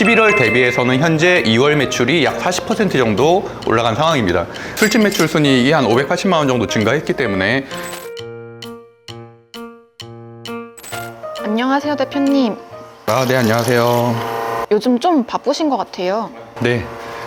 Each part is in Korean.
11월 대비해서는 현재 2월 매출이 약 40% 정도 올라간 상황입니다. 술집 매출 순이익이 한 580만 원 정도 증가했기 때문에. 안녕하세요, 대표님. 네, 안녕하세요. 요즘 좀 바쁘신 것 같아요. 네,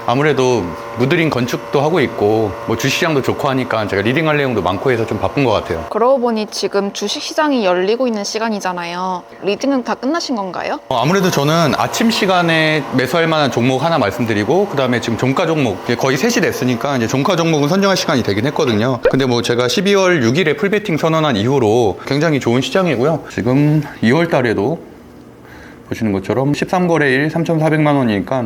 아무래도 무드림 건축도 하고 있고 뭐 주시장도 좋고 하니까 제가 리딩할 내용도 많고 해서 좀 바쁜 것 같아요. 그러고 보니 지금 주식시장이 열리고 있는 시간이잖아요. 리딩은 다 끝나신 건가요? 아무래도 저는 아침 시간에 매수할 만한 종목 하나 말씀드리고, 그 다음에 지금 종가 종목 거의 3시 됐으니까 이제 종가 종목은 선정할 시간이 되긴 했거든요. 근데 뭐 제가 12월 6일에 풀베팅 선언한 이후로 굉장히 좋은 시장이고요. 지금 2월 달에도 보시는 것처럼 13거래일 3,400만 원이니까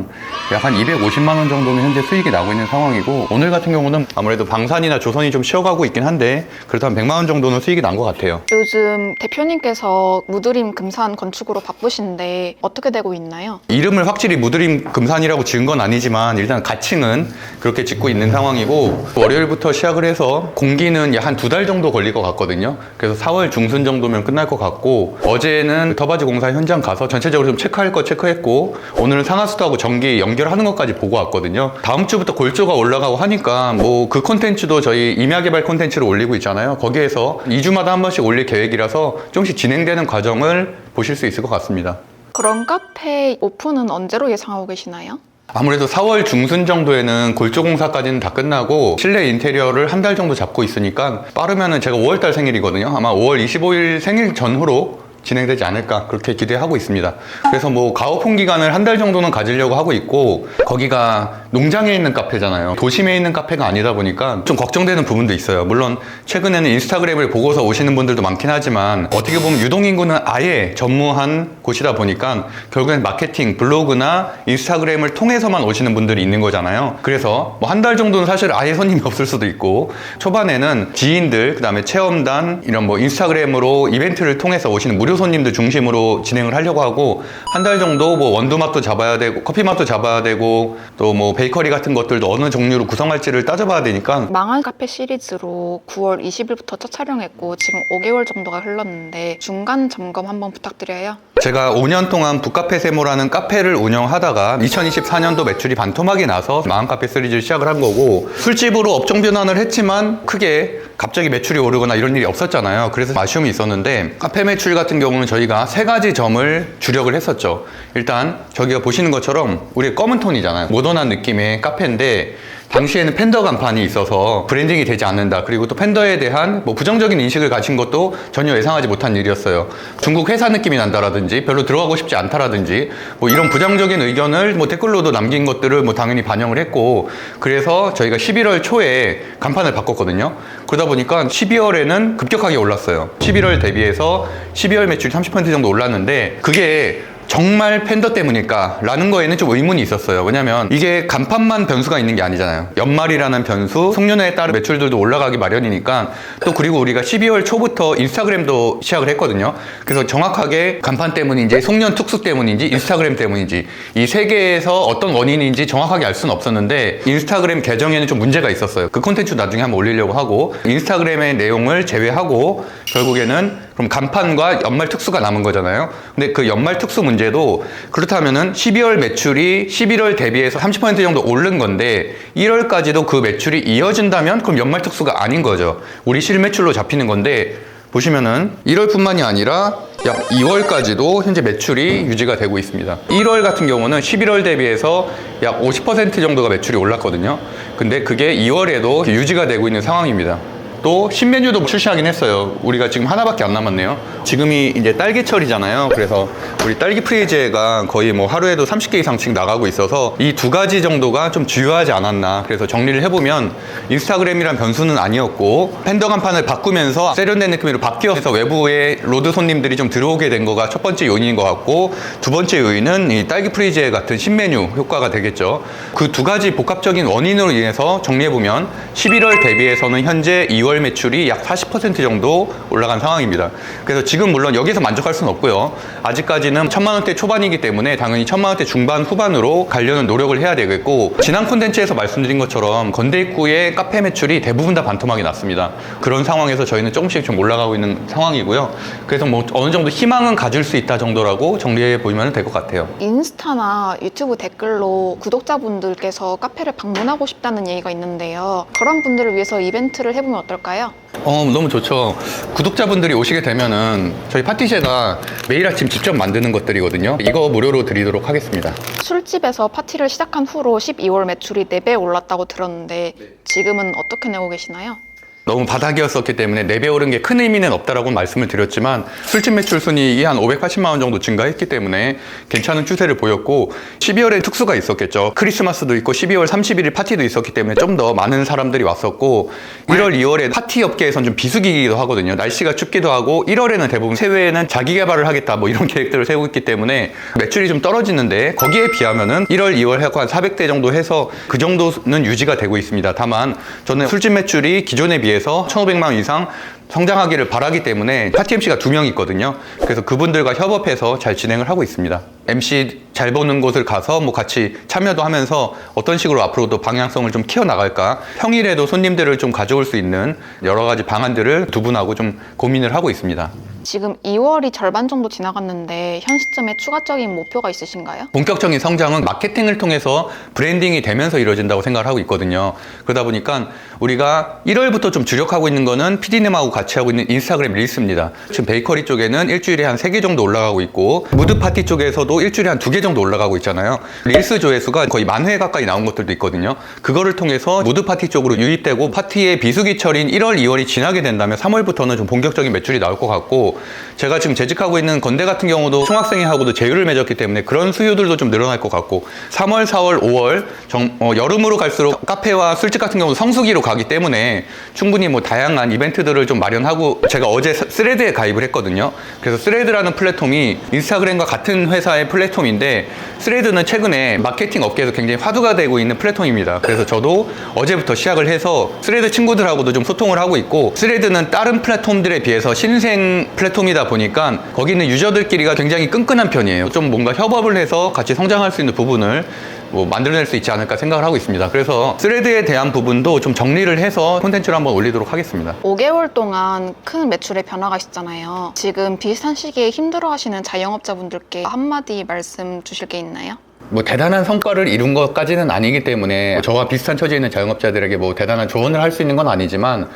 약 한 250만 원 정도는 현재 수익이 나고 있는 상황이고, 오늘 같은 경우는 아무래도 방산이나 조선이 좀 쉬어가고 있긴 한데 그래도 한 100만 원 정도는 수익이 난 것 같아요. 요즘 대표님께서 무드림 금산 건축으로 바쁘신데 어떻게 되고 있나요? 이름을 확실히 무드림 금산이라고 지은 건 아니지만 일단 가칭은 그렇게 짓고 있는 상황이고, 월요일부터 시작을 해서 공기는 약 한 2달 정도 걸릴 것 같거든요. 그래서 4월 중순 정도면 끝날 것 같고, 어제는 터바지 공사 현장 가서 전체적으로 좀 체크할 거 체크했고, 오늘은 상하수도하고 전기 연결하는 것까지 보고 왔거든요. 다음 주부터 골조가 올라가고 하니까 뭐 그 콘텐츠도 저희 임야개발 콘텐츠로 올리고 있잖아요. 거기에서 2주마다 한 번씩 올릴 계획이라서 조금씩 진행되는 과정을 보실 수 있을 것 같습니다. 그럼 카페 오픈은 언제로 예상하고 계시나요? 아무래도 4월 중순 정도에는 골조 공사까지는 다 끝나고 실내 인테리어를 한 달 정도 잡고 있으니까, 빠르면은 제가 5월달 생일이거든요. 아마 5월 25일 생일 전후로 진행되지 않을까 그렇게 기대하고 있습니다. 그래서 뭐 가오픈 기간을 한 달 정도는 가지려고 하고 있고, 거기가 농장에 있는 카페잖아요. 도심에 있는 카페가 아니다 보니까 좀 걱정되는 부분도 있어요. 물론 최근에는 인스타그램을 보고서 오시는 분들도 많긴 하지만, 어떻게 보면 유동인구는 아예 전무한 곳이다 보니까 결국엔 마케팅, 블로그나 인스타그램을 통해서만 오시는 분들이 있는 거잖아요. 그래서 뭐 한 달 정도는 사실 아예 손님이 없을 수도 있고, 초반에는 지인들, 그 다음에 체험단, 이런 뭐 인스타그램으로 이벤트를 통해서 오시는 무료 손님들 중심으로 진행을 하려고 하고, 한 달 정도 뭐 원두 맛도 잡아야 되고 커피 맛도 잡아야 되고, 또 뭐 베이커리 같은 것들도 어느 종류로 구성할지를 따져봐야 되니까. 망한 카페 시리즈로 9월 20일부터 첫 촬영했고 지금 5개월 정도가 흘렀는데 중간 점검 한번 부탁드려요. 제가 5년 동안 북카페 세모라는 카페를 운영하다가 2024년도 매출이 반토막이 나서 망한 카페 시리즈를 시작을 한 거고, 술집으로 업종 변환을 했지만 크게 갑자기 매출이 오르거나 이런 일이 없었잖아요. 그래서 아쉬움이 있었는데, 카페 매출 같은 경우는 저희가 3가지 점을 주력을 했었죠. 일단 저기가 보시는 것처럼 우리 검은 톤이잖아요. 모던한 느낌의 카페인데, 당시에는 팬더 간판이 있어서 브랜딩이 되지 않는다. 그리고 또 팬더에 대한 뭐 부정적인 인식을 가진 것도 전혀 예상하지 못한 일이었어요. 중국 회사 느낌이 난다라든지 별로 들어가고 싶지 않다라든지 뭐 이런 부정적인 의견을 뭐 댓글로도 남긴 것들을 뭐 당연히 반영을 했고, 그래서 저희가 11월 초에 간판을 바꿨거든요. 그러다 보니까 12월에는 급격하게 올랐어요. 11월 대비해서 12월 매출이 30% 정도 올랐는데, 그게 정말 팬더 때문일까? 라는 거에는 좀 의문이 있었어요. 왜냐면 이게 간판만 변수가 있는 게 아니잖아요. 연말이라는 변수, 송년회에 따른 매출들도 올라가기 마련이니까, 또 그리고 우리가 12월 초부터 인스타그램도 시작을 했거든요. 그래서 정확하게 간판 때문인지, 송년 특수 때문인지, 인스타그램 때문인지, 이 세 개에서 어떤 원인인지 정확하게 알 수는 없었는데, 인스타그램 계정에는 좀 문제가 있었어요. 그 콘텐츠 나중에 한번 올리려고 하고, 인스타그램의 내용을 제외하고 결국에는 그럼 간판과 연말 특수가 남은 거잖아요. 근데 그 연말 특수 문제도, 그렇다면은 12월 매출이 11월 대비해서 30% 정도 오른 건데 1월까지도 그 매출이 이어진다면 그럼 연말 특수가 아닌 거죠. 우리 실매출로 잡히는 건데, 보시면은 1월뿐만이 아니라 약 2월까지도 현재 매출이 유지가 되고 있습니다. 1월 같은 경우는 11월 대비해서 약 50% 정도가 매출이 올랐거든요. 근데 그게 2월에도 유지가 되고 있는 상황입니다. 또 신메뉴도 출시하긴 했어요. 우리가 지금 하나밖에 안 남았네요. 지금이 이제 딸기철이잖아요. 그래서 우리 딸기 프리제가 거의 뭐 하루에도 30개 이상씩 나가고 있어서 이 2가지 정도가 좀 주요하지 않았나. 그래서 정리를 해보면, 인스타그램이란 변수는 아니었고, 팬더 간판을 바꾸면서 세련된 느낌으로 바뀌어서 외부의 로드 손님들이 좀 들어오게 된 거가 첫 번째 요인인 것 같고, 두 번째 요인은 이 딸기 프리제 같은 신메뉴 효과가 되겠죠. 그 2가지 복합적인 원인으로 인해서 정리해보면 11월 대비해서는 현재 2월 2월 매출이 약 40% 정도 올라간 상황입니다. 그래서 지금 물론 여기서 만족할 수는 없고요. 아직까지는 1,000만 원대 초반이기 때문에 당연히 1,000만 원대 중반 후반으로 가려는 노력을 해야 되겠고, 지난 콘텐츠에서 말씀드린 것처럼 건대 입구의 카페 매출이 대부분 다 반토막이 났습니다. 그런 상황에서 저희는 조금씩 좀 올라가고 있는 상황이고요. 그래서 뭐 어느 정도 희망은 가질 수 있다 정도라고 정리해 보면 될 것 같아요. 인스타나 유튜브 댓글로 구독자분들께서 카페를 방문하고 싶다는 얘기가 있는데요. 그런 분들을 위해서 이벤트를 해보면 어떨까요? 너무 좋죠. 구독자분들이 오시게 되면은 저희 파티쉐가 매일 아침 직접 만드는 것들이거든요. 이거 무료로 드리도록 하겠습니다. 술집에서 파티를 시작한 후로 12월 매출이 4배 올랐다고 들었는데 지금은 어떻게 내고 계시나요? 너무 바닥이었었기 때문에 4배 오른 게 큰 의미는 없다라고 말씀을 드렸지만, 술집 매출 순이익이 한 580만 원 정도 증가했기 때문에 괜찮은 추세를 보였고, 12월에 특수가 있었겠죠. 크리스마스도 있고 12월 31일 파티도 있었기 때문에 좀 더 많은 사람들이 왔었고, 1월, 2월에 파티 업계에선 좀 비수기이기도 하거든요. 날씨가 춥기도 하고 1월에는 대부분 새해에는 자기 개발을 하겠다 뭐 이런 계획들을 세우고 있기 때문에 매출이 좀 떨어지는데, 거기에 비하면은 1월, 2월 해고 한 400대 정도 해서 그 정도는 유지가 되고 있습니다. 다만 저는 술집 매출이 기존에 비해서 1,500만 원 이상 성장하기를 바라기 때문에 파티 MC가 2명 있거든요. 그래서 그분들과 협업해서 잘 진행을 하고 있습니다. MC 잘 보는 곳을 가서 뭐 같이 참여도 하면서 어떤 식으로 앞으로도 방향성을 좀 키워나갈까, 평일에도 손님들을 좀 가져올 수 있는 여러 가지 방안들을 두 분하고 좀 고민을 하고 있습니다. 지금 2월이 절반 정도 지나갔는데 현 시점에 추가적인 목표가 있으신가요? 본격적인 성장은 마케팅을 통해서 브랜딩이 되면서 이루어진다고 생각을 하고 있거든요. 그러다 보니까 우리가 1월부터 좀 주력하고 있는 거는 PD님하고 같이 하고 있는 인스타그램 릴스입니다. 지금 베이커리 쪽에는 일주일에 한 3개 정도 올라가고 있고, 무드 파티 쪽에서도 일주일에 한 2개 정도 올라가고 있잖아요. 릴스 조회수가 거의 10,000회 가까이 나온 것들도 있거든요. 그거를 통해서 무드 파티 쪽으로 유입되고, 파티의 비수기철인 1월, 2월이 지나게 된다면 3월부터는 좀 본격적인 매출이 나올 것 같고, 제가 지금 재직하고 있는 건대 같은 경우도 총학생회하고도 제휴를 맺었기 때문에 그런 수요들도 좀 늘어날 것 같고, 3월, 4월, 5월 여름으로 갈수록 카페와 술집 같은 경우도 성수기로 가기 때문에 충분히 뭐 다양한 이벤트들을 좀 마련하고, 제가 어제 스레드에 가입을 했거든요. 그래서 스레드라는 플랫폼이 인스타그램과 같은 회사의 플랫폼인데, 스레드는 최근에 마케팅 업계에서 굉장히 화두가 되고 있는 플랫폼입니다. 그래서 저도 어제부터 시작을 해서 스레드 친구들하고도 좀 소통을 하고 있고, 스레드는 다른 플랫폼들에 비해서 신생 플랫폼이다 보니까 거기 있는 유저들끼리가 굉장히 끈끈한 편이에요. 좀 뭔가 협업을 해서 같이 성장할 수 있는 부분을 만들어낼 수 있지 않을까 생각을 하고 있습니다. 그래서 스레드에 대한 부분도 좀 정리를 해서 콘텐츠를 한번 올리도록 하겠습니다. 5개월 동안 큰 매출의 변화가 있었잖아요. 지금 비슷한 시기에 힘들어하시는 자영업자분들께 한마디 말씀 주실 게 있나요? 뭐 대단한 성과를 이룬 것까지는 아니기 때문에 저와 비슷한 처지에 있는 자영업자들에게 뭐 대단한 조언을 할 수 있는 건 아니지만,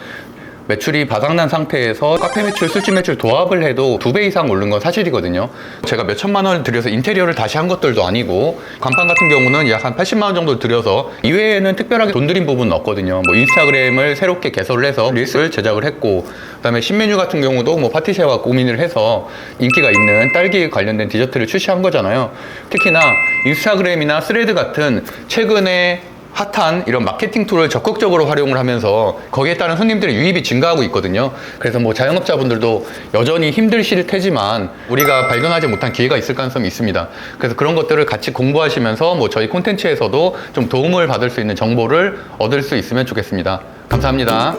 매출이 바닥난 상태에서 카페 매출, 술집 매출 도합을 해도 2배 이상 오른 건 사실이거든요. 제가 몇 천만 원을 들여서 인테리어를 다시 한 것들도 아니고, 간판 같은 경우는 약 한 80만 원 정도 들여서 이외에는 특별하게 돈 들인 부분은 없거든요. 뭐 인스타그램을 새롭게 개설을 해서 릴스를 제작을 했고, 그다음에 신메뉴 같은 경우도 뭐 파티쉐와 고민을 해서 인기가 있는 딸기 관련된 디저트를 출시한 거잖아요. 특히나 인스타그램이나 스레드 같은 최근에 핫한 이런 마케팅 툴을 적극적으로 활용을 하면서 거기에 따른 손님들의 유입이 증가하고 있거든요. 그래서 뭐 자영업자분들도 여전히 힘드실 테지만 우리가 발견하지 못한 기회가 있을 가능성이 있습니다. 그래서 그런 것들을 같이 공부하시면서 뭐 저희 콘텐츠에서도 좀 도움을 받을 수 있는 정보를 얻을 수 있으면 좋겠습니다. 감사합니다.